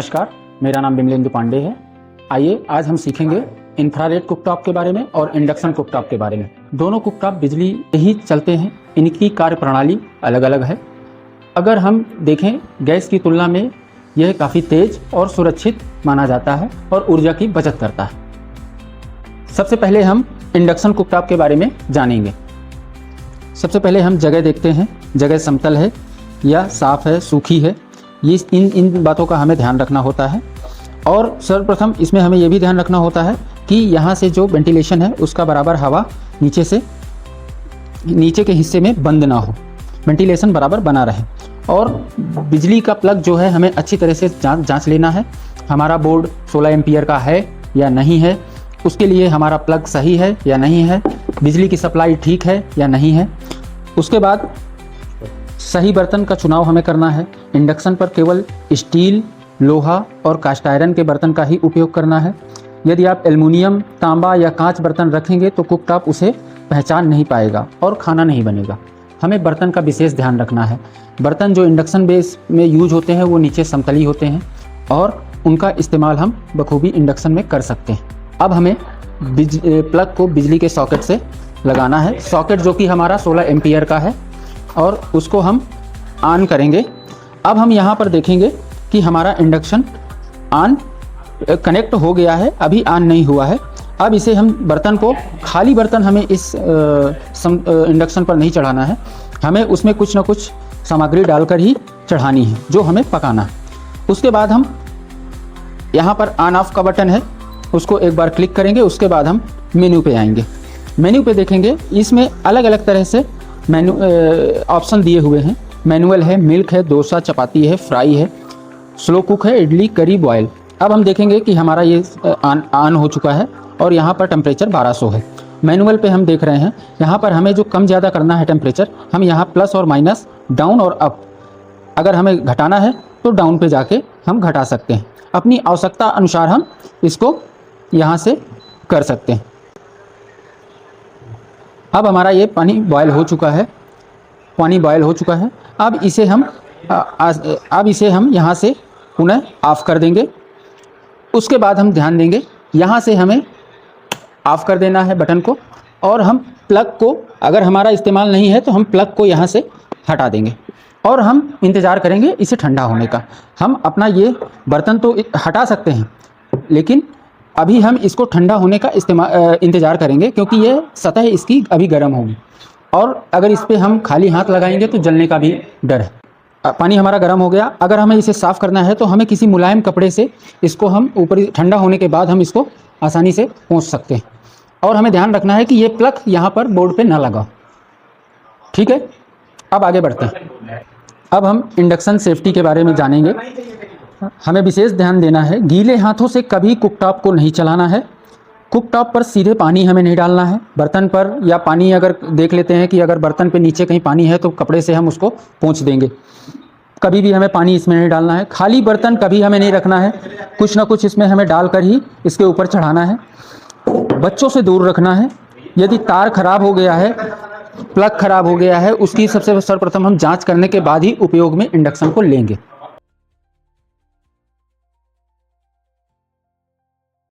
नमस्कार, मेरा नाम विमलेंदु पांडे है। आइए आज हम सीखेंगे इंफ्रारेड कुकटॉप के बारे में और इंडक्शन कुकटॉप के बारे में। दोनों कुकटॉप बिजली ही चलते हैं, इनकी कार्य प्रणाली अलग अलग है। अगर हम देखें गैस की तुलना में यह काफ़ी तेज और सुरक्षित माना जाता है और ऊर्जा की बचत करता है। सबसे पहले हम इंडक्शन कुकटॉप के बारे में जानेंगे। सबसे पहले हम जगह देखते हैं, जगह समतल है या साफ़ है, सूखी है, ये इन बातों का हमें ध्यान रखना होता है। और सर्वप्रथम इसमें हमें यह भी ध्यान रखना होता है कि यहाँ से जो वेंटिलेशन है उसका बराबर हवा नीचे के हिस्से में बंद ना हो, वेंटिलेशन बराबर बना रहे। और बिजली का प्लग जो है हमें अच्छी तरह से जांच लेना है, हमारा बोर्ड 16 एम्पियर का है या नहीं है, उसके लिए हमारा प्लग सही है या नहीं है, बिजली की सप्लाई ठीक है या नहीं है। उसके बाद सही बर्तन का चुनाव हमें करना है। इंडक्शन पर केवल स्टील, लोहा और कास्ट आयरन के बर्तन का ही उपयोग करना है। यदि आप एल्युमिनियम, तांबा या कांच बर्तन रखेंगे तो कुकटॉप उसे पहचान नहीं पाएगा और खाना नहीं बनेगा। हमें बर्तन का विशेष ध्यान रखना है। बर्तन जो इंडक्शन बेस में यूज होते हैं वो नीचे समतली होते हैं और उनका इस्तेमाल हम बखूबी इंडक्शन में कर सकते हैं। अब हमें प्लग को बिजली के सॉकेट से लगाना है। सॉकेट जो कि हमारा 16 एम्पियर का है और उसको हम ऑन करेंगे। अब हम यहाँ पर देखेंगे कि हमारा इंडक्शन कनेक्ट हो गया है, अभी ऑन नहीं हुआ है। अब इसे हम बर्तन को, खाली बर्तन हमें इस इंडक्शन पर नहीं चढ़ाना है, हमें उसमें कुछ ना कुछ सामग्री डालकर ही चढ़ानी है जो हमें पकाना है। उसके बाद हम यहाँ पर ऑन ऑफ का बटन है, उसको एक बार क्लिक करेंगे। उसके बाद हम मेन्यू पे आएंगे। मेन्यू पे देखेंगे इसमें अलग अलग तरह से ऑप्शन दिए हुए हैं। मैनुअल है, मिल्क है, डोसा, चपाती है, फ्राई है, स्लो कुक है, इडली, करी, बॉयल। अब हम देखेंगे कि हमारा ये ऑन हो चुका है और यहाँ पर टेम्परेचर 1200 है। मैनुअल पे हम देख रहे हैं, यहाँ पर हमें जो कम ज़्यादा करना है टेम्परेचर, हम यहाँ प्लस और माइनस, डाउन और अप, अगर हमें घटाना है तो डाउन पे जाके हम घटा सकते हैं। अपनी आवश्यकता अनुसार हम इसको यहाँ से कर सकते हैं। अब हमारा ये पानी बॉयल हो चुका है, अब इसे हम यहाँ से पुनः ऑफ़ कर देंगे। उसके बाद हम ध्यान देंगे, यहाँ से हमें ऑफ़ कर देना है बटन को और हम प्लग को, अगर हमारा इस्तेमाल नहीं है तो हम प्लग को यहाँ से हटा देंगे और हम इंतज़ार करेंगे इसे ठंडा होने का। हम अपना ये बर्तन तो हटा सकते हैं, लेकिन अभी हम इसको ठंडा होने का इंतज़ार करेंगे क्योंकि ये सतह इसकी अभी गर्म होगी और अगर इस पर हम खाली हाथ लगाएंगे तो जलने का भी डर है। पानी हमारा गर्म हो गया। अगर हमें इसे साफ़ करना है तो हमें किसी मुलायम कपड़े से इसको हम ऊपर, ठंडा होने के बाद हम इसको आसानी से पोंछ सकते हैं। और हमें ध्यान रखना है कि ये प्लग यहाँ पर बोर्ड पे ना लगा। ठीक है, अब आगे बढ़ते हैं। अब हम इंडक्शन सेफ्टी के बारे में जानेंगे। हमें विशेष ध्यान देना है, गीले हाथों से कभी कुकटॉप को नहीं चलाना है। कुकटॉप पर सीधे पानी हमें नहीं डालना है। बर्तन पर या पानी, अगर देख लेते हैं कि अगर बर्तन पे नीचे कहीं पानी है तो कपड़े से हम उसको पोंछ देंगे। कभी भी हमें पानी इसमें नहीं डालना है। खाली बर्तन कभी हमें नहीं रखना है, कुछ ना कुछ इसमें हमें डालकर ही इसके ऊपर चढ़ाना है। बच्चों से दूर रखना है। यदि तार खराब हो गया है, प्लग खराब हो गया है, उसकी सबसे सर्वप्रथम हम जाँच करने के बाद ही उपयोग में इंडक्शन को लेंगे।